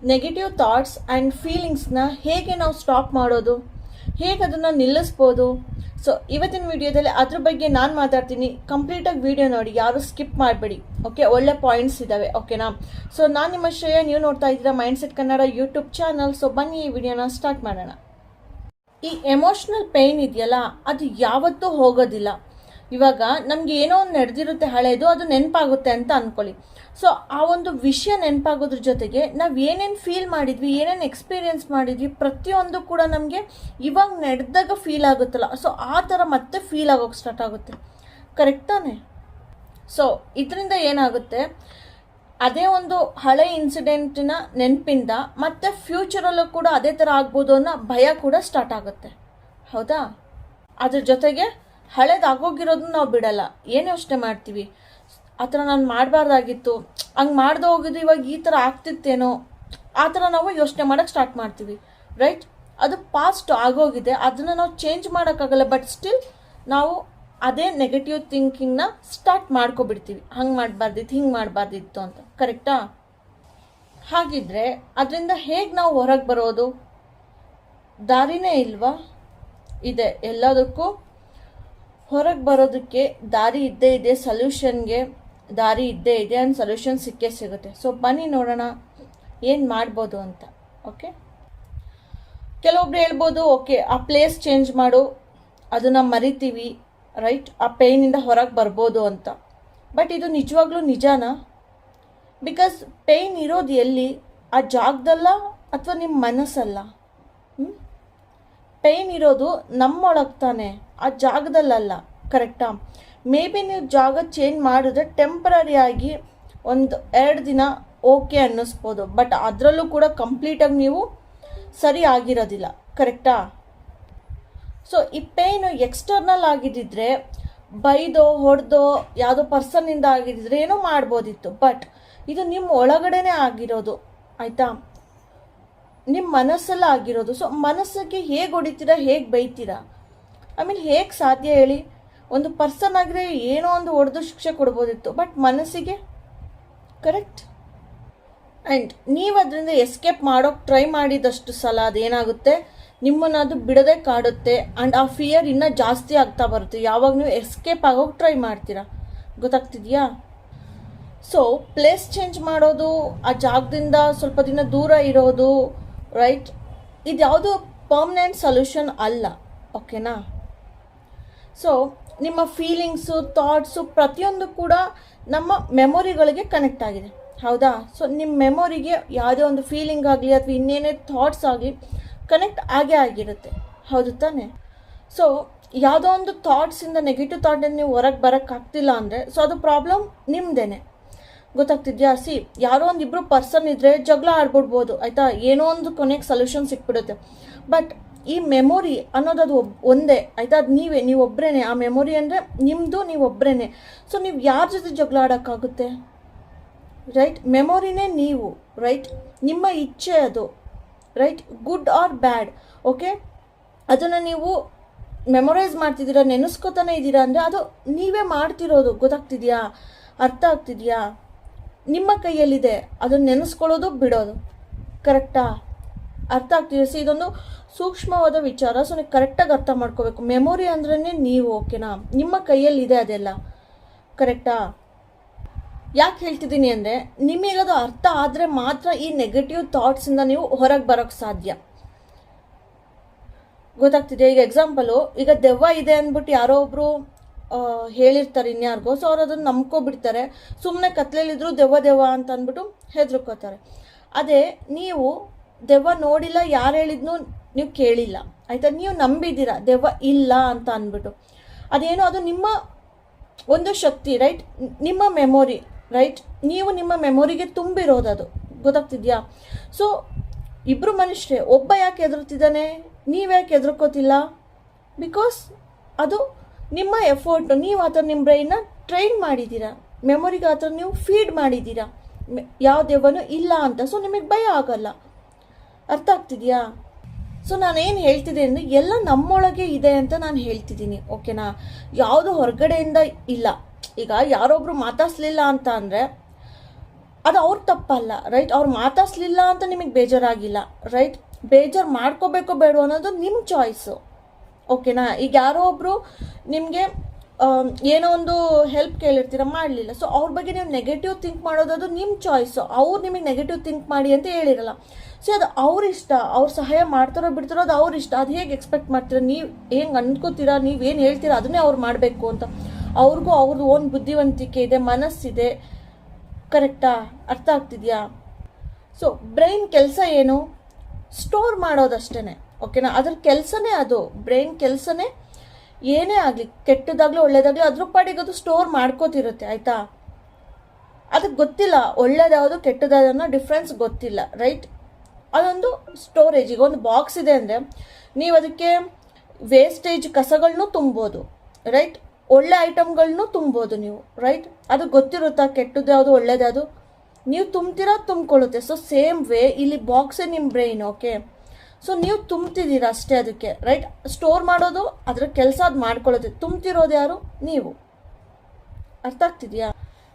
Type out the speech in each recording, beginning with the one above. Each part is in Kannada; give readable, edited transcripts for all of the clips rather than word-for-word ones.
ನೆಗೆಟಿವ್ ಥಾಟ್ಸ್ ಆ್ಯಂಡ್ ಫೀಲಿಂಗ್ಸ್ನ ಹೇಗೆ ನಾವು ಸ್ಟಾಪ್ ಮಾಡೋದು, ಹೇಗೆ ಅದನ್ನು ನಿಲ್ಲಿಸ್ಬೋದು. ಸೊ ಇವತ್ತಿನ ವಿಡಿಯೋದಲ್ಲಿ ಅದ್ರ ಬಗ್ಗೆ ನಾನು ಮಾತಾಡ್ತೀನಿ. ಕಂಪ್ಲೀಟಾಗಿ ವಿಡಿಯೋ ನೋಡಿ, ಯಾರು ಸ್ಕಿಪ್ ಮಾಡಬೇಡಿ. ಓಕೆ, ಒಳ್ಳೆ ಪಾಯಿಂಟ್ಸ್ ಇದ್ದಾವೆ. ಓಕೆನಾ? ಸೊ ನಾನು ನಿಮ್ಮ ಶ್ರೇಯ, ನೀವು ನೋಡ್ತಾ ಇದ್ದೀರಾ mindset Kannada YouTube channel. So ಬನ್ನಿ ಈ ವಿಡಿಯೋನ ಸ್ಟಾರ್ಟ್ ಮಾಡೋಣ. ಈ ಎಮೋಷ್ನಲ್ ಪೇಯ್ನ್ ಇದೆಯಲ್ಲ, ಅದು ಯಾವತ್ತೂ ಹೋಗೋದಿಲ್ಲ. ಇವಾಗ ನಮ್ಗೆ ಏನೋ ಒಂದು ನಡೆದಿರುತ್ತೆ ಹಳೇದು, ಅದು ನೆನಪಾಗುತ್ತೆ ಅಂತ ಅಂದ್ಕೊಳ್ಳಿ. ಸೊ ಆ ಒಂದು ವಿಷಯ ನೆನಪಾಗೋದ್ರ ಜೊತೆಗೆ ನಾವು ಏನೇನು ಫೀಲ್ ಮಾಡಿದ್ವಿ, ಏನೇನು ಎಕ್ಸ್ಪೀರಿಯೆನ್ಸ್ ಮಾಡಿದ್ವಿ, ಪ್ರತಿಯೊಂದು ಕೂಡ ನಮಗೆ ಇವಾಗ ನಡೆದಾಗ ಫೀಲ್ ಆಗುತ್ತಲ್ಲ, ಸೊ ಆ ಥರ ಮತ್ತೆ ಫೀಲ್ ಆಗೋಕ್ಕೆ ಸ್ಟಾರ್ಟ್ ಆಗುತ್ತೆ. ಕರೆಕ್ಟ್ ತಾನೆ? ಸೊ ಇದರಿಂದ ಏನಾಗುತ್ತೆ, ಅದೇ ಒಂದು ಹಳೆ ಇನ್ಸಿಡೆಂಟಿನ ನೆನಪಿಂದ ಮತ್ತೆ ಫ್ಯೂಚರಲ್ಲೂ ಕೂಡ ಅದೇ ಥರ ಆಗ್ಬೋದು ಅನ್ನೋ ಭಯ ಕೂಡ ಸ್ಟಾರ್ಟ್ ಆಗುತ್ತೆ. ಹೌದಾ? ಅದ್ರ ಜೊತೆಗೆ ಹಳೇದಾಗೋಗಿರೋದನ್ನ ನಾವು ಬಿಡಲ್ಲ. ಏನು ಯೋಚನೆ ಮಾಡ್ತೀವಿ, ಆ ಥರ ನಾನು ಮಾಡಬಾರ್ದಾಗಿತ್ತು, ಹಂಗೆ ಮಾಡ್ದೆ ಹೋಗಿದ್ದು ಇವಾಗ ಈ ಥರ ಆಗ್ತಿತ್ತೇನೋ, ಆ ಥರ ನಾವು ಯೋಚನೆ ಮಾಡೋಕ್ಕೆ ಸ್ಟಾರ್ಟ್ ಮಾಡ್ತೀವಿ. ರೈಟ್? ಅದು ಪಾಸ್ಟ್ ಆಗೋಗಿದೆ, ಅದನ್ನು ನಾವು ಚೇಂಜ್ ಮಾಡೋಕ್ಕಾಗಲ್ಲ. ಬಟ್ ಸ್ಟಿಲ್ ನಾವು ಅದೇ ನೆಗೆಟಿವ್ ಥಿಂಕಿಂಗ್ನ ಸ್ಟಾರ್ಟ್ ಮಾಡ್ಕೊಬಿಡ್ತೀವಿ. ಹಂಗೆ ಮಾಡಬಾರ್ದಿತ್ತು, ಹಿಂಗೆ ಮಾಡಬಾರ್ದಿತ್ತು ಅಂತ. ಕರೆಕ್ಟಾ? ಹಾಗಿದ್ರೆ ಅದರಿಂದ ಹೇಗೆ ನಾವು ಹೊರಗೆ ಬರೋದು? ದಾರಿನೇ ಇಲ್ವಾ? ಇದೆ. ಎಲ್ಲದಕ್ಕೂ ಹೊರಗೆ ಬರೋದಕ್ಕೆ ದಾರಿ ಇದ್ದೇ ಇದೆ, ಸೊಲ್ಯೂಷನ್ಗೆ ದಾರಿ ಇದ್ದೇ ಇದೆ, ಆ್ಯಂಡ್ ಸೊಲ್ಯೂಷನ್ ಸಿಕ್ಕೇ ಸಿಗುತ್ತೆ. ಸೊ ಬನ್ನಿ ನೋಡೋಣ ಏನು ಮಾಡ್ಬೋದು ಅಂತ. ಓಕೆ, ಕೆಲವೊಬ್ರು ಹೇಳ್ಬೋದು, ಓಕೆ ಆ ಪ್ಲೇಸ್ ಚೇಂಜ್ ಮಾಡು, ಅದನ್ನು ಮರಿತೀವಿ, ರೈಟ್, ಆ ಪೇಯ್ನಿಂದ ಹೊರಗೆ ಬರ್ಬೋದು ಅಂತ. ಬಟ್ ಇದು ನಿಜವಾಗ್ಲೂ ನಿಜಾನಾ? ಬಿಕಾಸ್ ಪೇಯ್ನ್ ಇರೋದು ಎಲ್ಲಿ? ಆ ಜಾಗದಲ್ಲ ಅಥವಾ ನಿಮ್ಮ ಮನಸ್ಸಲ್ಲ? ಪೇಯ್ನ್ ಇರೋದು ನಮ್ಮೊಳಗೆ ತಾನೆ, ಆ ಜಾಗದಲ್ಲಲ್ಲ. ಕರೆಕ್ಟಾ? ಮೇ ಬಿ ನೀವು ಜಾಗ ಚೇಂಜ್ ಮಾಡಿದ್ರೆ ಟೆಂಪ್ರರಿ ಆಗಿ 1-2 ದಿನ ಓಕೆ ಅನ್ನಿಸ್ಬೋದು, ಬಟ್ ಅದರಲ್ಲೂ ಕೂಡ ಕಂಪ್ಲೀಟಾಗಿ ನೀವು ಸರಿ ಆಗಿರೋದಿಲ್ಲ. ಕರೆಕ್ಟಾ? ಸೊ ಈ ಪೇಯ್ನು ಎಕ್ಸ್ಟರ್ನಲ್ ಆಗಿದ್ದಿದ್ರೆ, ಬೈದೋ ಹೊಡೆದೋ ಯಾವುದೋ ಪರ್ಸನ್ನಿಂದ ಆಗಿದ್ದಿದ್ರೆ ಏನೋ ಮಾಡ್ಬೋದಿತ್ತು. ಬಟ್ ಇದು ನಿಮ್ಮ ಒಳಗಡೆನೇ ಆಗಿರೋದು. ಆಯಿತಾ? ನಿಮ್ಮ ಮನಸ್ಸೆಲ್ಲ ಆಗಿರೋದು. ಸೊ ಮನಸ್ಸಿಗೆ ಹೇಗೆ ಹೊಡಿತೀರಾ, ಹೇಗೆ ಬೈತೀರಾ? ಹೇಗೆ ಸಾಧ್ಯ ಹೇಳಿ? ಒಂದು ಪರ್ಸನ್ ಆಗಿದ್ರೆ ಏನೋ ಒಂದು ಹೊಡೆದು ಶಿಕ್ಷೆ ಕೊಡ್ಬೋದಿತ್ತು, ಬಟ್ ಮನಸ್ಸಿಗೆ? ಕರೆಕ್ಟ್? ಆ್ಯಂಡ್ ನೀವು ಅದರಿಂದ ಎಸ್ಕೇಪ್ ಮಾಡೋಕ್ಕೆ ಟ್ರೈ ಮಾಡಿದಷ್ಟು ಸಲ ಅದೇನಾಗುತ್ತೆ, ನಿಮ್ಮನ್ನು ಅದು ಬಿಡದೆ ಕಾಡುತ್ತೆ. ಆ್ಯಂಡ್ ಆ ಫಿಯರ್ ಇನ್ನೂ ಜಾಸ್ತಿ ಆಗ್ತಾ ಬರುತ್ತೆ ಯಾವಾಗ ನೀವು ಎಸ್ಕೇಪ್ ಆಗೋಕ್ಕೆ ಟ್ರೈ ಮಾಡ್ತೀರಾ. ಗೊತ್ತಾಗ್ತಿದೆಯಾ? ಸೊ ಪ್ಲೇಸ್ ಚೇಂಜ್ ಮಾಡೋದು, ಆ ಜಾಗದಿಂದ ಸ್ವಲ್ಪ ದಿನ ದೂರ ಇರೋದು, ರೈಟ್, ಇದು ಯಾವುದು ಪರ್ಮನೆಂಟ್ ಸೊಲ್ಯೂಷನ್ ಅಲ್ಲ. ಓಕೆನಾ? ಸೊ ನಿಮ್ಮ ಫೀಲಿಂಗ್ಸು, ಥಾಟ್ಸು ಪ್ರತಿಯೊಂದು ಕೂಡ ನಮ್ಮ ಮೆಮೊರಿಗಳಿಗೆ ಕನೆಕ್ಟ್ ಆಗಿದೆ. ಹೌದಾ? ಸೊ ನಿಮ್ಮ ಮೆಮೊರಿಗೆ ಯಾವುದೇ ಒಂದು ಫೀಲಿಂಗ್ ಆಗಲಿ ಅಥವಾ ಇನ್ನೇನೇ ಥಾಟ್ಸ್ ಆಗಲಿ ಕನೆಕ್ಟ್ ಆಗೇ ಆಗಿರುತ್ತೆ. ಹೌದು ತಾನೆ? ಸೊ ಯಾವುದೋ ಒಂದು ಥಾಟ್ಸಿಂದ, ನೆಗೆಟಿವ್ ಥಾಟಿಂದ ನೀವು ಹೊರಗೆ ಬರೋಕ್ಕಾಗ್ತಿಲ್ಲ ಅಂದರೆ, ಸೊ ಅದು ಪ್ರಾಬ್ಲಮ್ ನಿಮ್ಮದೇನೆ. ಗೊತ್ತಾಗ್ತಿದ್ಯಾ? ಯಾರೋ ಒಂದು ಇಬ್ಬರು ಪರ್ಸನ್ ಇದ್ದರೆ ಜಗಳ ಆಡ್ಬಿಡ್ಬೋದು, ಆಯಿತಾ? ಏನೋ ಒಂದು ಕೊನೆಗೆ ಸೊಲ್ಯೂಷನ್ ಸಿಕ್ಬಿಡುತ್ತೆ. ಬಟ್ ಈ ಮೆಮೊರಿ ಅನ್ನೋದು ಒಂದೇ, ಆಯಿತಾ? ಅದು ನೀವೊಬ್ಬರೇ. ಆ ಮೆಮೊರಿ ಅಂದರೆ ನಿಮ್ಮದು, ನೀವೊಬ್ಬರೇ. ಸೊ ನೀವು ಯಾರ ಜೊತೆ ಜಗಳ ಆಡೋಕ್ಕಾಗುತ್ತೆ? ರೈಟ್? ಮೆಮೊರಿನೇ ನೀವು. ರೈಟ್? ನಿಮ್ಮ ಇಚ್ಛೆ ಅದು. ರೈಟ್? ಗುಡ್ ಆರ್ ಬ್ಯಾಡ್. ಓಕೆ, ಅದನ್ನು ನೀವು ಮೆಮೊರೈಸ್ ಮಾಡ್ತಿದ್ದೀರಾ, ನೆನೆಸ್ಕೋತಾನೆ ಇದ್ದೀರಾ ಅಂದರೆ ಅದು ನೀವೇ ಮಾಡ್ತಿರೋದು. ಗೊತ್ತಾಗ್ತಿದೆಯಾ? ಅರ್ಥ ಆಗ್ತಿದೆಯಾ? ನಿಮ್ಮ ಕೈಯಲ್ಲಿದೆ ಅದನ್ನು ನೆನೆಸ್ಕೊಳ್ಳೋದು, ಬಿಡೋದು. ಕರೆಕ್ಟಾ? ಅರ್ಥ ಆಗ್ತಿದೆ? ಇದೊಂದು ಸೂಕ್ಷ್ಮವಾದ ವಿಚಾರ. ಸೊ ನೀವು ಕರೆಕ್ಟಾಗಿ ಅರ್ಥ ಮಾಡ್ಕೋಬೇಕು. ಮೆಮೊರಿ ಅಂದ್ರೇ ನೀವು. ಓಕೆನಾ? ನಿಮ್ಮ ಕೈಯಲ್ಲಿದೆ ಅದೆಲ್ಲ. ಕರೆಕ್ಟಾ? ಯಾಕೆ ಹೇಳ್ತಿದ್ದೀನಿ ಅಂದರೆ, ನಿಮಗದು ಅರ್ಥ ಆದರೆ ಮಾತ್ರ ಈ ನೆಗೆಟಿವ್ ಥಾಟ್ಸಿಂದ ನೀವು ಹೊರಗೆ ಬರೋಕ್ಕೆ ಸಾಧ್ಯ. ಗೊತ್ತಾಗ್ತಿದೆ? ಈಗ ಎಕ್ಸಾಂಪಲು, ಈಗ ದೆವ್ವ ಇದೆ ಅಂದ್ಬಿಟ್ಟು ಯಾರೋ ಒಬ್ಬರು ಹೇಳಿರ್ತಾರೆ ಇನ್ಯಾರಿಗೋ. ಸೊ ಅವ್ರು ಅದನ್ನು ನಂಬ್ಕೊಬಿಡ್ತಾರೆ. ಸುಮ್ಮನೆ ಕತ್ಲೆಯಲ್ಲಿದ್ರು ದೆವ್ವ ಅಂತ ಅಂದ್ಬಿಟ್ಟು ಹೆದರ್ಕೋತಾರೆ. ಅದೇ ನೀವು ದೆವ್ವ ನೋಡಿಲ್ಲ, ಯಾರು ಹೇಳಿದ್ನು ನೀವು ಕೇಳಿಲ್ಲ, ಆಯಿತಾ? ನೀವು ನಂಬಿದ್ದೀರಾ ದೆವ್ವ ಇಲ್ಲ ಅಂತ ಅಂದ್ಬಿಟ್ಟು. ಅದೇನೋ ಅದು ನಿಮ್ಮ ಒಂದು ಶಕ್ತಿ. ರೈಟ್? ನಿಮ್ಮ ಮೆಮೊರಿ. ರೈಟ್? ನೀವು ನಿಮ್ಮ ಮೆಮೊರಿಗೆ ತುಂಬಿರೋದದು. ಗೊತ್ತಾಗ್ತಿದ್ಯಾ? ಸೊ ಇಬ್ಬರು ಮನುಷ್ಯರೇ, ಒಬ್ಬ ಯಾಕೆ ಹೆದರ್ತಿದ್ದಾನೆ, ನೀವ್ಯಾಕೆ ಹೆದರ್ಕೋತಿಲ್ಲ? ಬಿಕಾಸ್ ಅದು ನಿಮ್ಮ ಎಫರ್ಟು. ನೀವು ಆ ಥರ ನಿಮ್ಮ ಬ್ರೈನ್ನ ಟ್ರೈನ್ ಮಾಡಿದ್ದೀರಾ, ಮೆಮೊರಿಗೆ ಆ ಥರ ನೀವು ಫೀಡ್ ಮಾಡಿದ್ದೀರಾ ಯಾವ ದೆವ್ವನೂ ಇಲ್ಲ ಅಂತ. ಸೊ ನಿಮಗೆ ಭಯ ಆಗಲ್ಲ. ಅರ್ಥ ಆಗ್ತಿದೆಯಾ? ಸೊ ನಾನೇನು ಹೇಳ್ತಿದ್ದೆ ಅಂದರೆ, ಎಲ್ಲ ನಮ್ಮೊಳಗೆ ಇದೆ ಅಂತ ನಾನು ಹೇಳ್ತಿದ್ದೀನಿ. ಓಕೆನಾ? ಯಾವುದು ಹೊರಗಡೆಯಿಂದ ಇಲ್ಲ. ಈಗ ಯಾರೊಬ್ರು ಮಾತಾಡಿಸ್ಲಿಲ್ಲ ಅಂತ ಅಂದರೆ ಅದು ಅವ್ರ ತಪ್ಪಲ್ಲ, ರೈಟ್? ಅವ್ರು ಮಾತಾಡ್ಸ್ಲಿಲ್ಲ ಅಂತ ನಿಮಗೆ ಬೇಜಾರಾಗಿಲ್ಲ, ರೈಟ್? ಬೇಜಾರು ಮಾಡ್ಕೋಬೇಕೋ ಬೇಡ ಅನ್ನೋದು ನಿಮ್ಮ ಚಾಯ್ಸು, ಓಕೆನಾ? ಈಗ ಯಾರೋ ಒಬ್ಬರು ನಿಮಗೆ ಏನೋ ಒಂದು ಹೆಲ್ಪ್ ಕೇಳಿರ್ತೀರ, ಮಾಡಲಿಲ್ಲ, ಸೊ ಅವ್ರ ಬಗ್ಗೆ ನೀವು ನೆಗೆಟಿವ್ ಥಿಂಕ್ ಮಾಡೋದು ನಿಮ್ಮ ಚಾಯ್ಸು. ಅವ್ರು ನಿಮಗೆ ನೆಗೆಟಿವ್ ಥಿಂಕ್ ಮಾಡಿ ಅಂತ ಹೇಳಿರಲ್ಲ. ಸೊ ಅದು ಅವ್ರ ಇಷ್ಟ, ಅವ್ರು ಸಹಾಯ ಮಾಡ್ತಾರೋ ಬಿಡ್ತಾರೋ ಅದು ಅವ್ರ ಇಷ್ಟ. ಅದು ಹೇಗೆ ಎಕ್ಸ್ಪೆಕ್ಟ್ ಮಾಡ್ತೀರಾ? ನೀವು ಹೆಂಗೆ ಅನ್ಕೋತೀರಾ, ನೀವೇನು ಹೇಳ್ತೀರಾ ಅದನ್ನೇ ಅವ್ರು ಮಾಡಬೇಕು ಅಂತ. ಅವ್ರಿಗೂ ಅವ್ರದ್ದು ಓನ್ ಬುದ್ಧಿವಂತಿಕೆ ಇದೆ, ಮನಸ್ಸಿದೆ, ಕರೆಕ್ಟಾ? ಅರ್ಥ ಆಗ್ತಿದೆಯಾ? ಸೊ ಬ್ರೈನ್ ಕೆಲಸ ಏನು? ಸ್ಟೋರ್ ಮಾಡೋದಷ್ಟೇ, ಓಕೆನಾ? ಅದ್ರ ಕೆಲಸನೇ ಅದು. ಬ್ರೈನ್ ಕೆಲಸನೇ ಏನೇ ಆಗಲಿ, ಕೆಟ್ಟದಾಗ್ಲಿ ಒಳ್ಳೇದಾಗಲಿ, ಅದ್ರ ಪಾಡಿಗೆ ಅದು ಸ್ಟೋರ್ ಮಾಡ್ಕೋತಿರುತ್ತೆ, ಆಯಿತಾ? ಅದಕ್ಕೆ ಗೊತ್ತಿಲ್ಲ ಒಳ್ಳೇದ್ಯಾವುದು ಕೆಟ್ಟದಾದನ್ನ ಡಿಫ್ರೆನ್ಸ್ ಗೊತ್ತಿಲ್ಲ, ರೈಟ್? ಅದೊಂದು ಸ್ಟೋರೇಜ್. ಈಗ ಒಂದು ಬಾಕ್ಸ್ ಇದೆ ಅಂದರೆ ನೀವು ಅದಕ್ಕೆ ವೇಸ್ಟೇಜ್ ಕಸಗಳನ್ನೂ ತುಂಬೋದು, ರೈಟ್? ಒಳ್ಳೆ ಐಟಮ್ಗಳನ್ನೂ ತುಂಬೋದು ನೀವು, ರೈಟ್? ಅದು ಗೊತ್ತಿರುತ್ತಾ ಕೆಟ್ಟದ್ದು ಯಾವುದು ಒಳ್ಳೇದ್ಯಾವುದು? ನೀವು ತುಂಬ್ತೀರಾ, ತುಂಬಿಕೊಳ್ಳುತ್ತೆ. ಸೊ ಸೇಮ್ ವೇ ಇಲ್ಲಿ ಬಾಕ್ಸೇ ನಿಮ್ಮ ಬ್ರೈನ್, ಓಕೆ? ಸೊ ನೀವು ತುಂಬ್ತಿದ್ದೀರಾ ಅಷ್ಟೇ ಅದಕ್ಕೆ, ರೈಟ್? ಸ್ಟೋರ್ ಮಾಡೋದು ಅದ್ರ ಕೆಲಸ ಅದು ಮಾಡ್ಕೊಳ್ಳುತ್ತೆ. ತುಂಬ್ತಿರೋದು ಯಾರು? ನೀವು. ಅರ್ಥ ಆಗ್ತಿದೆಯಾ?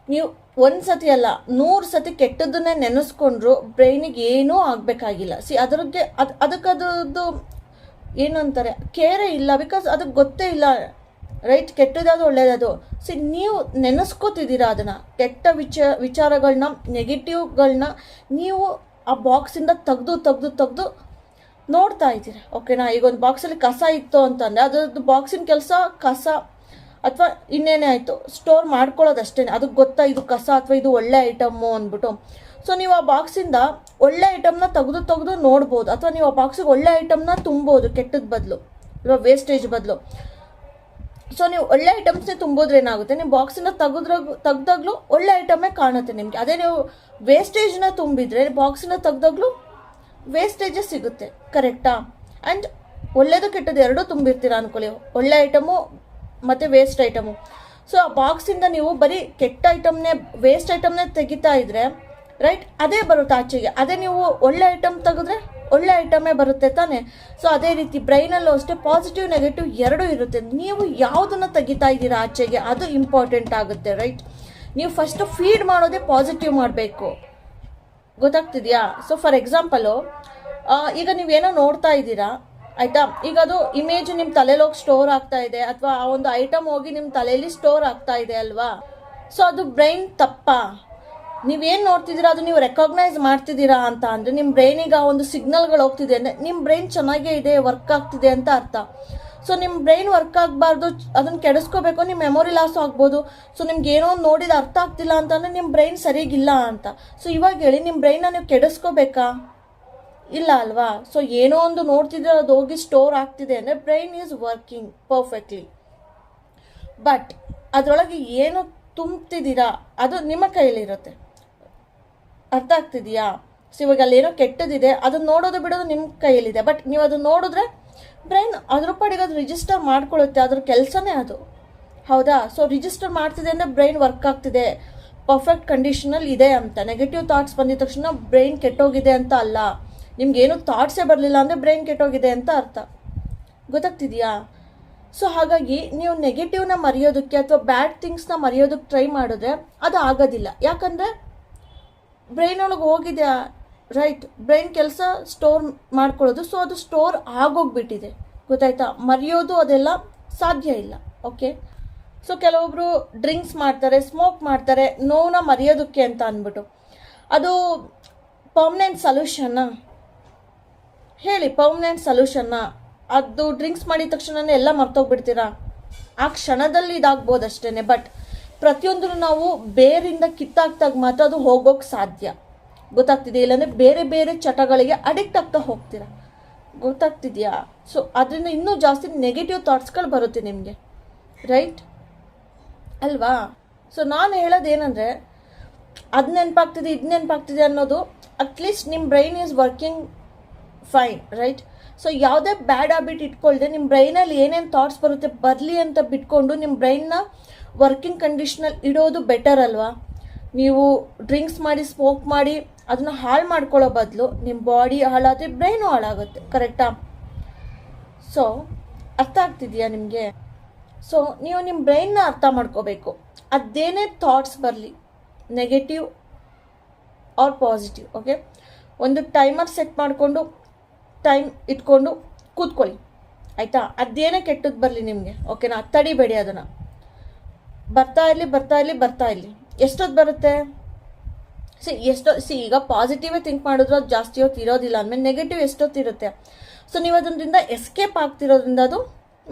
ನೀವು ಒಂದು ಸತಿ ಅಲ್ಲ 100 ಸತಿ ಕೆಟ್ಟದ್ದನ್ನೇ ನೆನೆಸ್ಕೊಂಡ್ರು ಬ್ರೈನಿಗೆ ಏನೂ ಆಗಬೇಕಾಗಿಲ್ಲ. ಅದ್ರಿಗೆ ಅದಕ್ಕದು ಏನಂತಾರೆ, ಕೇರೇ ಇಲ್ಲ, ಬಿಕಾಸ್ ಅದಕ್ಕೆ ಗೊತ್ತೇ ಇಲ್ಲ, ರೈಟ್? ಕೆಟ್ಟದಾದ್ರು ಒಳ್ಳೇದದು. ನೀವು ನೆನೆಸ್ಕೋತಿದ್ದೀರಾ ಅದನ್ನು, ಕೆಟ್ಟ ವಿಚಾರಗಳನ್ನ, ನೆಗೆಟಿವ್ಗಳನ್ನ ನೀವು ಆ ಬಾಕ್ಸಿಂದ ತೆಗೆದು ನೋಡ್ತಾ ಇದ್ದೀರಾ, ಓಕೆನಾ? ಈಗ ಒಂದು ಬಾಕ್ಸಲ್ಲಿ ಕಸ ಇತ್ತು ಅಂತಂದರೆ ಅದ್ರದ್ದು ಬಾಕ್ಸಿನ ಕೆಲಸ ಕಸ ಅಥವಾ ಇನ್ನೇನೇ ಆಯಿತು, ಸ್ಟೋರ್ ಮಾಡ್ಕೊಳ್ಳೋದಷ್ಟೇ. ಅದಕ್ಕೆ ಗೊತ್ತಾ ಇದು ಕಸ ಅಥವಾ ಇದು ಒಳ್ಳೆ ಐಟಮ್ಮು ಅಂದ್ಬಿಟ್ಟು. ಸೊ ನೀವು ಆ ಬಾಕ್ಸಿಂದ ಒಳ್ಳೆ ಐಟಮ್ನ ತೆಗೆದು ನೋಡ್ಬೋದು, ಅಥವಾ ನೀವು ಆ ಬಾಕ್ಸಿಗೆ ಒಳ್ಳೆ ಐಟಮ್ನ ತುಂಬೋದು ಕೆಟ್ಟದ ಬದಲು, ಇವಾಗ ವೇಸ್ಟೇಜ್ ಬದಲು. ಸೊ ನೀವು ಒಳ್ಳೆ ಐಟಮ್ಸ್ನೇ ತುಂಬೋದ್ರೆ ಏನಾಗುತ್ತೆ, ನೀವು ಬಾಕ್ಸಿಂದ ತೆಗ್ದಾಗ್ಲೂ ಒಳ್ಳೆ ಐಟಮೇ ಕಾಣುತ್ತೆ ನಿಮಗೆ. ಅದೇ ನೀವು ವೇಸ್ಟೇಜ್ನ ತುಂಬಿದರೆ ಬಾಕ್ಸಿಂದ ತೆಗ್ದಾಗ್ಲೂ ವೇಸ್ಟೇಜೇ ಸಿಗುತ್ತೆ, ಕರೆಕ್ಟಾ? ಆ್ಯಂಡ್ ಒಳ್ಳೇದು ಕೆಟ್ಟದ್ದು ಎರಡೂ ತುಂಬಿರ್ತೀರ ಅನ್ಕೊಳ್ಳಿ, ಒಳ್ಳೆ ಐಟಮು ಮತ್ತು ವೇಸ್ಟ್ ಐಟಮು. ಸೊ ಆ ಬಾಕ್ಸಿಂದ ನೀವು ಬರೀ ಕೆಟ್ಟ ಐಟಮ್ನೇ, ವೇಸ್ಟ್ ಐಟಮ್ನೇ ತೆಗಿತಾ ಇದ್ರೆ, ರೈಟ್, ಅದೇ ಬರುತ್ತೆ ಆಚೆಗೆ. ಅದೇ ನೀವು ಒಳ್ಳೆ ಐಟಮ್ ತೆಗೆದ್ರೆ ಒಳ್ಳೆ ಐಟಮೇ ಬರುತ್ತೆ ತಾನೇ? ಸೊ ಅದೇ ರೀತಿ ಬ್ರೈನಲ್ಲೂ ಅಷ್ಟೇ ಪಾಸಿಟಿವ್ ನೆಗೆಟಿವ್ ಎರಡೂ ಇರುತ್ತೆ. ನೀವು ಯಾವುದನ್ನು ತೆಗಿತಾ ಇದ್ದೀರಾ ಆಚೆಗೆ, ಅದು ಇಂಪಾರ್ಟೆಂಟ್ ಆಗುತ್ತೆ, ರೈಟ್? ನೀವು ಫಸ್ಟು ಫೀಡ್ ಮಾಡೋದೇ ಪಾಸಿಟಿವ್ ಮಾಡಬೇಕು, ಗೊತ್ತಾಗ್ತಿದೆಯಾ? ಸೊ ಫಾರ್ ಎಕ್ಸಾಂಪಲು, ಈಗ ನೀವೇನೋ ನೋಡ್ತಾ ಇದ್ದೀರಾ, ಆಯಿತಾ? ಈಗ ಅದು ಇಮೇಜ್ ನಿಮ್ಮ ತಲೆಯಲ್ಲಿ ಹೋಗಿ ಸ್ಟೋರ್ ಆಗ್ತಾ ಇದೆ, ಅಥವಾ ಆ ಒಂದು ಐಟಮ್ ಹೋಗಿ ನಿಮ್ಮ ತಲೆಯಲ್ಲಿ ಸ್ಟೋರ್ ಆಗ್ತಾ ಇದೆ ಅಲ್ವಾ? ಸೊ ಅದು ಬ್ರೈನ್ ತಪ್ಪಾ? ನೀವೇನು ನೋಡ್ತಿದ್ದೀರಾ ಅದು ನೀವು ರೆಕಗ್ನೈಸ್ ಮಾಡ್ತಿದ್ದೀರಾ ಅಂತ ಅಂದರೆ ನಿಮ್ಮ ಬ್ರೈನಿಗೆ ಆ ಒಂದು ಸಿಗ್ನಲ್ಗಳು ಹೋಗ್ತಿದೆ ಅಂದರೆ ನಿಮ್ಮ ಬ್ರೈನ್ ಚೆನ್ನಾಗೇ ಇದೆ, ವರ್ಕ್ ಆಗ್ತಿದೆ ಅಂತ ಅರ್ಥ. ಸೊ ನಿಮ್ಮ ಬ್ರೈನ್ ವರ್ಕ್ ಆಗಬಾರ್ದು, ಅದನ್ನು ಕೆಡಿಸ್ಕೋಬೇಕು, ನಿಮ್ಮ ಮೆಮೊರಿ ಲಾಸ್ ಆಗ್ಬೋದು. ಸೊ ನಿಮ್ಗೆ ಏನೋ ನೋಡಿದ ಅರ್ಥ ಆಗ್ತಿಲ್ಲ ಅಂತಂದರೆ ನಿಮ್ಮ ಬ್ರೈನ್ ಸರಿಗಿಲ್ಲ ಅಂತ. ಸೊ ಇವಾಗ ಹೇಳಿ, ನಿಮ್ಮ ಬ್ರೈನ್ನ ನೀವು ಕೆಡಿಸ್ಕೋಬೇಕಾ? ಇಲ್ಲ ಅಲ್ವಾ? ಸೊ ಏನೋ ಒಂದು ನೋಡ್ತಿದ್ರೆ ಅದು ಹೋಗಿ ಸ್ಟೋರ್ ಆಗ್ತಿದೆ ಅಂದರೆ brain is working perfectly. But ಅದರೊಳಗೆ ಏನು ತುಂಬ್ತಿದ್ದೀರಾ ಅದು ನಿಮ್ಮ ಕೈಯಲ್ಲಿರುತ್ತೆ, ಅರ್ಥ ಆಗ್ತಿದೆಯಾ? ಸೊ ಇವಾಗ ಅಲ್ಲೇನೋ ಕೆಟ್ಟದಿದೆ, ಅದನ್ನ ನೋಡೋದು ಬಿಡೋದು ನಿಮ್ಮ ಕೈಯಲ್ಲಿದೆ. ಬಟ್ ನೀವು ಅದನ್ನ ನೋಡಿದ್ರೆ ಬ್ರೈನ್ ಅದ್ರ ಪಾಡಿಗೆ ಅದು ರಿಜಿಸ್ಟರ್ ಮಾಡ್ಕೊಳ್ಳುತ್ತೆ, ಅದ್ರ ಕೆಲಸನೇ ಅದು, ಹೌದಾ? ಸೊ ರಿಜಿಸ್ಟರ್ ಮಾಡ್ತಿದೆ ಅಂದರೆ ಬ್ರೈನ್ ವರ್ಕ್ ಆಗ್ತಿದೆ, ಪರ್ಫೆಕ್ಟ್ ಕಂಡೀಷನಲ್ಲಿ ಇದೆ ಅಂತ. ನೆಗೆಟಿವ್ ಥಾಟ್ಸ್ ಬಂದಿದ ತಕ್ಷಣ ಬ್ರೈನ್ ಕೆಟ್ಟೋಗಿದೆ ಅಂತ ಅಲ್ಲ. ನಿಮ್ಗೇನು ಥಾಟ್ಸೇ ಬರಲಿಲ್ಲ ಅಂದರೆ ಬ್ರೈನ್ ಕೆಟ್ಟೋಗಿದೆ ಅಂತ ಅರ್ಥ, ಗೊತ್ತಾಗ್ತಿದೆಯಾ? ಸೊ ಹಾಗಾಗಿ ನೀವು ನೆಗೆಟಿವ್ನ ಮರೆಯೋದಕ್ಕೆ ಅಥವಾ ಬ್ಯಾಡ್ ಥಿಂಗ್ಸ್ನ ಮರೆಯೋದಕ್ಕೆ ಟ್ರೈ ಮಾಡಿದ್ರೆ ಅದು ಆಗೋದಿಲ್ಲ. ಯಾಕಂದರೆ ಬ್ರೈನ್ ಒಳಗೆ ಹೋಗಿದೆ, ರೈಟ್? ಬ್ರೈನ್ ಕೆಲಸ ಸ್ಟೋರ್ ಮಾಡ್ಕೊಳ್ಳೋದು. ಸೊ ಅದು ಸ್ಟೋರ್ ಆಗೋಗ್ಬಿಟ್ಟಿದೆ, ಗೊತ್ತಾಯ್ತಾ? ಮರೆಯೋದು ಅದೆಲ್ಲ ಸಾಧ್ಯ ಇಲ್ಲ, ಓಕೆ? ಸೊ ಕೆಲವೊಬ್ಬರು ಡ್ರಿಂಕ್ಸ್ ಮಾಡ್ತಾರೆ, ಸ್ಮೋಕ್ ಮಾಡ್ತಾರೆ ನೋವನ್ನ ಮರೆಯೋದಕ್ಕೆ ಅಂತ ಅಂದ್ಬಿಟ್ಟು. ಅದು ಪರ್ಮನೆಂಟ್ ಸೊಲ್ಯೂಷನ್ನ ಹೇಳಿ? ಪರ್ಮನೆಂಟ್ ಸೊಲ್ಯೂಷನ್ನ? ಅದು ಡ್ರಿಂಕ್ಸ್ ಮಾಡಿದ ತಕ್ಷಣ ಎಲ್ಲ ಮರ್ತೋಗ್ಬಿಡ್ತೀರಾ? ಆ ಕ್ಷಣದಲ್ಲಿ ಇದಾಗ್ಬೋದು ಅಷ್ಟೇ. ಬಟ್ ಪ್ರತಿಯೊಂದನ್ನು ನಾವು ಬೇರಿಂದ ಕಿತ್ತಾಕ್ದಾಗ ಮಾತ್ರ ಅದು ಹೋಗೋಕ್ಕೆ ಸಾಧ್ಯ, ಗೊತ್ತಾಗ್ತಿದೆಯಾ? ಇಲ್ಲಾಂದರೆ ಬೇರೆ ಬೇರೆ ಚಟಗಳಿಗೆ ಅಡಿಕ್ಟ್ ಆಗ್ತಾ ಹೋಗ್ತೀರಾ, ಗೊತ್ತಾಗ್ತಿದೆಯಾ? ಸೊ ಅದರಿಂದ ಇನ್ನೂ ಜಾಸ್ತಿ ನೆಗೆಟಿವ್ ಥಾಟ್ಸ್ಗಳು ಬರುತ್ತೆ ನಿಮಗೆ, ರೈಟ್ ಅಲ್ವಾ? ಸೊ ನಾನು ಹೇಳೋದೇನೆಂದರೆ, ಅದು ನೆನಪಾಗ್ತಿದೆ ಇದು ನೆನಪಾಗ್ತಿದೆ ಅನ್ನೋದು, ಅಟ್ಲೀಸ್ಟ್ ನಿಮ್ಮ brain is working fine, right? So ಯಾವುದೇ ಬ್ಯಾಡ್ ಹ್ಯಾಬಿಟ್ ಇಟ್ಕೊಳ್ದೆ ನಿಮ್ಮ ಬ್ರೈನಲ್ಲಿ ಏನೇನು ಥಾಟ್ಸ್ ಬರಲಿ ಅಂತ ಬಿಟ್ಕೊಂಡು ನಿಮ್ಮ ಬ್ರೈನ್ನ ವರ್ಕಿಂಗ್ ಕಂಡೀಷನಲ್ಲಿ ಇಡೋದು ಬೆಟರ್ ಅಲ್ವಾ? ನೀವು ಡ್ರಿಂಕ್ಸ್ ಮಾಡಿ ಸ್ಮೋಕ್ ಮಾಡಿ ಅದನ್ನು ಹಾಳು ಮಾಡ್ಕೊಳ್ಳೋ ಬದಲು ನಿಮ್ಮ ಬಾಡಿ ಹಾಳಾದರೆ ಬ್ರೈನು ಹಾಳಾಗುತ್ತೆ, ಕರೆಕ್ಟಾ? ಸೊ ಅರ್ಥ ಆಗ್ತಿದೆಯಾ ನಿಮಗೆ? ಸೊ ನೀವು ನಿಮ್ಮ ಬ್ರೈನ್ನ ಅರ್ಥ ಮಾಡ್ಕೋಬೇಕು. ಅದೇನೇ ಥಾಟ್ಸ್ ಬರಲಿ, ನೆಗೆಟಿವ್ ಆರ್ ಪಾಸಿಟಿವ್. ಓಕೆ, ಒಂದು ಟೈಮರ್ ಸೆಟ್ ಮಾಡಿಕೊಂಡು ಟೈಮ್ ಇಟ್ಕೊಂಡು ಕೂತ್ಕೊಳ್ಳಿ ಆಯಿತಾ. ಅದೇನೇ ಕೆಟ್ಟದ್ದು ಬರಲಿ ನಿಮಗೆ, ಓಕೆನಾ, ತಡಿಬೇಡಿ ಅದನ್ನು. ಬರ್ತಾ ಇರಲಿ. ಎಷ್ಟೊತ್ತು ಬರುತ್ತೆ ಈಗ ಪಾಸಿಟಿವೇ ಥಿಂಕ್ ಮಾಡಿದ್ರು ಅದು ಜಾಸ್ತಿ ಹೊತ್ತು ಇರೋದಿಲ್ಲ ಅಂದಮೇಲೆ ನೆಗೆಟಿವ್ ಎಷ್ಟೊತ್ತಿರುತ್ತೆ. ಸೊ ನೀವು ಅದರಿಂದ ಎಸ್ಕೇಪ್ ಆಗ್ತಿರೋದ್ರಿಂದ ಅದು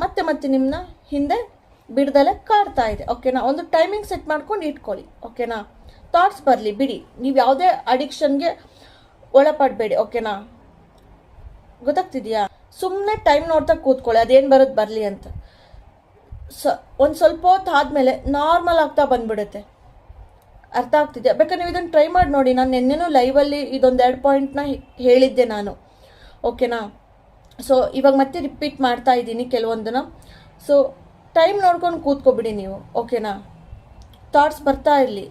ಮತ್ತೆ ನಿಮ್ಮನ್ನ ಹಿಂದೆ ಬಿಡ್ದಲೆ ಕಾಡ್ತಾ ಇದೆ. ಓಕೆನಾ, ಒಂದು ಟೈಮಿಂಗ್ ಸೆಟ್ ಮಾಡ್ಕೊಂಡು ಇಟ್ಕೊಳ್ಳಿ. ಓಕೆನಾ, ಥಾಟ್ಸ್ ಬರಲಿ ಬಿಡಿ, ನೀವು ಯಾವುದೇ ಅಡಿಕ್ಷನ್ಗೆ ಒಳಪಡಬೇಡಿ. ಓಕೆನಾ, ಗೊತ್ತಾಗ್ತಿದೆಯಾ? ಸುಮ್ಮನೆ ಟೈಮ್ ನೋಡ್ತಾ ಕೂತ್ಕೊಳ್ಳಿ, ಅದೇನು ಬರೋದು ಬರಲಿ ಅಂತ. ಒಂದು ಸ್ವಲ್ಪ ಹೊತ್ತು ಆದಮೇಲೆ ನಾರ್ಮಲ್ ಆಗ್ತಾ ಬಂದ್ಬಿಡುತ್ತೆ. ಅರ್ಥ ಆಗ್ತಿದೆಯಾ? ಬೇಕಾದ್ರೆ ನೀವು ಇದನ್ನು ಟ್ರೈ ಮಾಡಿ ನೋಡಿ. ನಾನು ನಿನ್ನೆನೂ ಲೈವಲ್ಲಿ ಇದೊಂದು 2 ಪಾಯಿಂಟ್ನ ಹೇಳಿದ್ದೆ ನಾನು. ಓಕೆನಾ, ಸೊ ಇವಾಗ ಮತ್ತೆ ರಿಪೀಟ್ ಮಾಡ್ತಾ ಇದ್ದೀನಿ ಕೆಲವೊಂದನ್ನು. ಸೊ ಟೈಮ್ ನೋಡ್ಕೊಂಡು ಕೂತ್ಕೊಬಿಡಿ ನೀವು. ಓಕೆನಾ, ಥಾಟ್ಸ್ ಬರ್ತಾ ಇರಲಿ.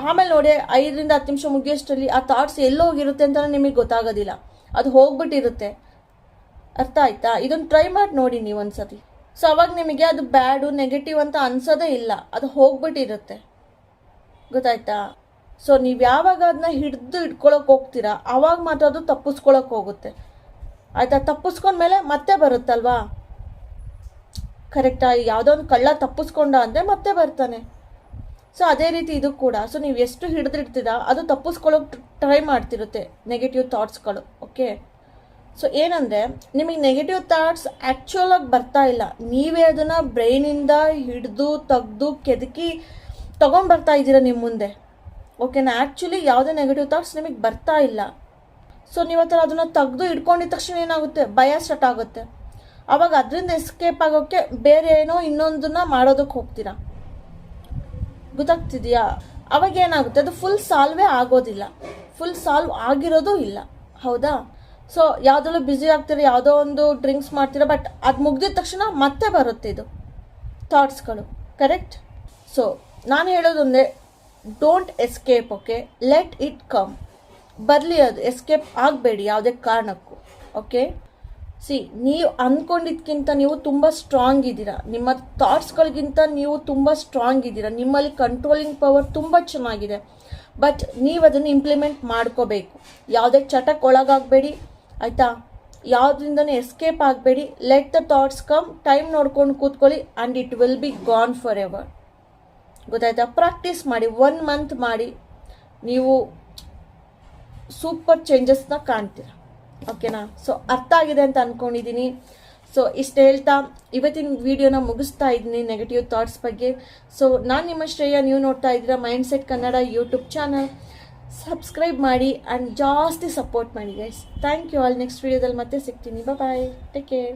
ಆಮೇಲೆ ನೋಡಿ 5ರಿಂದ 10 ನಿಮಿಷ ಮುಗಿಯೋಷ್ಟರಲ್ಲಿ ಆ ಥಾಟ್ಸ್ ಎಲ್ಲೋಗಿರುತ್ತೆ ಅಂತ ನಿಮಗೆ ಗೊತ್ತಾಗೋದಿಲ್ಲ, ಅದು ಹೋಗ್ಬಿಟ್ಟಿರುತ್ತೆ. ಅರ್ಥ ಆಯ್ತಾ? ಇದನ್ನು ಟ್ರೈ ಮಾಡಿ ನೋಡಿ ನೀವು ಒಂದ್ಸತಿ. ಸೊ ಅವಾಗ ನಿಮಗೆ ಅದು ಬ್ಯಾಡು ನೆಗೆಟಿವ್ ಅಂತ ಅನ್ಸೋದೇ ಇಲ್ಲ, ಅದು ಹೋಗ್ಬಿಟ್ಟಿರುತ್ತೆ. ಗೊತ್ತಾಯ್ತಾ? ಸೊ ನೀವು ಯಾವಾಗ ಅದನ್ನ ಹಿಡ್ಕೊಳಕ್ಕೆ ಹೋಗ್ತೀರಾ ಆವಾಗ ಮಾತ್ರ ಅದು ತಪ್ಪಿಸ್ಕೊಳಕ್ಕೆ ಹೋಗುತ್ತೆ. ಆಯಿತಾ? ತಪ್ಪಿಸ್ಕೊಂಡ್ಮೇಲೆ ಮತ್ತೆ ಬರುತ್ತಲ್ವಾ? ಕರೆಕ್ಟಾ? ಯಾವುದೋ ಒಂದು ಕಳ್ಳ ತಪ್ಪಿಸ್ಕೊಂಡ ಅಂದರೆ ಮತ್ತೆ ಬರ್ತಾನೆ. ಸೊ ಅದೇ ರೀತಿ ಇದು ಕೂಡ. ಸೊ ನೀವು ಎಷ್ಟು ಹಿಡಿದಿಡ್ತೀರಾ ಅದು ತಪ್ಪಿಸ್ಕೊಳ್ಳೋಕೆ ಟ್ರೈ ಮಾಡ್ತಿರುತ್ತೆ ನೆಗೆಟಿವ್ ಥಾಟ್ಸ್ಗಳು. ಓಕೆ, ಸೊ ಏನಂದರೆ ನಿಮಗೆ ನೆಗೆಟಿವ್ ಥಾಟ್ಸ್ ಆ್ಯಕ್ಚುಲಾಗಿ ಬರ್ತಾ ಇಲ್ಲ, ನೀವೇ ಅದನ್ನು ಬ್ರೈನಿಂದ ಹಿಡಿದು ತೆಗೆದು ಕೆದಕಿ ತೊಗೊಂಡ್ಬರ್ತಾ ಇದ್ದೀರಾ ನಿಮ್ಮ ಮುಂದೆ. ಓಕೆನಾ, ಆ್ಯಕ್ಚುಲಿ ಯಾವುದೇ ನೆಗೆಟಿವ್ ಥಾಟ್ಸ್ ನಿಮಗೆ ಬರ್ತಾ ಇಲ್ಲ. ಸೊ ನೀವು ಆ ಥರ ಅದನ್ನು ತೆಗೆದು ಇಟ್ಕೊಂಡಿದ ತಕ್ಷಣ ಏನಾಗುತ್ತೆ, ಭಯ ಸ್ಟಾರ್ಟ್ ಆಗುತ್ತೆ. ಆವಾಗ ಅದರಿಂದ ಎಸ್ಕೇಪ್ ಆಗೋಕ್ಕೆ ಬೇರೆ ಏನೋ ಇನ್ನೊಂದನ್ನ ಮಾಡೋದಕ್ಕೆ ಹೋಗ್ತೀರಾ. ಗೊತ್ತಾಗ್ತಿದೆಯಾ? ಅವಾಗ ಏನಾಗುತ್ತೆ, ಅದು ಫುಲ್ ಸಾಲ್ವೇ ಆಗೋದಿಲ್ಲ, ಫುಲ್ ಸಾಲ್ವ್ ಆಗಿರೋದು ಇಲ್ಲ. ಹೌದಾ? ಸೊ ಯಾವುದೆಲ್ಲ ಬ್ಯುಸಿ ಆಗ್ತೀರ, ಯಾವುದೋ ಒಂದು ಡ್ರಿಂಕ್ಸ್ ಮಾಡ್ತೀರಾ, ಬಟ್ ಅದು ಮುಗ್ದಿದ ತಕ್ಷಣ ಮತ್ತೆ ಬರುತ್ತೆ ಇದು ಥಾಟ್ಸ್ಗಳು. ಕರೆಕ್ಟ್? ಸೊ ನಾನು ಹೇಳೋದೊಂದೇ, don't escape. Okay, let it come. ಬರಲಿ, ಅದು ಎಸ್ಕೇಪ್ ಆಗಬೇಡಿ ಯಾವುದೇ ಕಾರಣಕ್ಕೂ. ಓಕೆ, ನೀವು ಅಂದ್ಕೊಂಡಿದ್ಕಿಂತ ನೀವು ತುಂಬ ಸ್ಟ್ರಾಂಗ್ ಇದ್ದೀರಾ, ನಿಮ್ಮ ಥಾಟ್ಸ್ಗಳಿಗಿಂತ ನೀವು ತುಂಬ ಸ್ಟ್ರಾಂಗ್ ಇದ್ದೀರಾ, ನಿಮ್ಮಲ್ಲಿ ಕಂಟ್ರೋಲಿಂಗ್ ಪವರ್ ತುಂಬ ಚೆನ್ನಾಗಿದೆ. ಬಟ್ ನೀವು ಅದನ್ನು ಇಂಪ್ಲಿಮೆಂಟ್ ಮಾಡ್ಕೋಬೇಕು. ಯಾವುದೇ ಚಟಕ್ಕೆ ಒಳಗಾಗಬೇಡಿ ಆಯಿತಾ? ಯಾವುದ್ರಿಂದನೇ ಎಸ್ಕೇಪ್ ಆಗಬೇಡಿ. Let the thoughts come, time ನೋಡ್ಕೊಂಡು ಕೂತ್ಕೊಳ್ಳಿ and it will be gone forever. ಗೊತ್ತಾಯ್ತಾ? ಪ್ರಾಕ್ಟೀಸ್ ಮಾಡಿ, 1 ಮಂತ್ ಮಾಡಿ, ನೀವು ಸೂಪರ್ ಚೇಂಜಸ್ನ ಕಾಣ್ತೀರ. ಓಕೆನಾ? ಸೊ ಅರ್ಥ ಆಗಿದೆ ಅಂತ ಅಂದ್ಕೊಂಡಿದ್ದೀನಿ. ಸೊ ಇಷ್ಟು ಹೇಳ್ತಾ ಇವತ್ತಿನ ವಿಡಿಯೋನ ಮುಗಿಸ್ತಾ ಇದ್ದೀನಿ ನೆಗೆಟಿವ್ ಥಾಟ್ಸ್ ಬಗ್ಗೆ. ಸೊ ನಾನು ನಿಮ್ಮ ಶ್ರೇಯ, ನೀವು ನೋಡ್ತಾ ಇದ್ದೀರಾ mindset Kannada YouTube channel. Subscribe ಮಾಡಿ ಆ್ಯಂಡ್ ಜಾಸ್ತಿ ಸಪೋರ್ಟ್ ಮಾಡಿ guys. Thank you all. Next ವಿಡಿಯೋದಲ್ಲಿ ಮತ್ತೆ ಸಿಗ್ತೀನಿ. Bye, take care.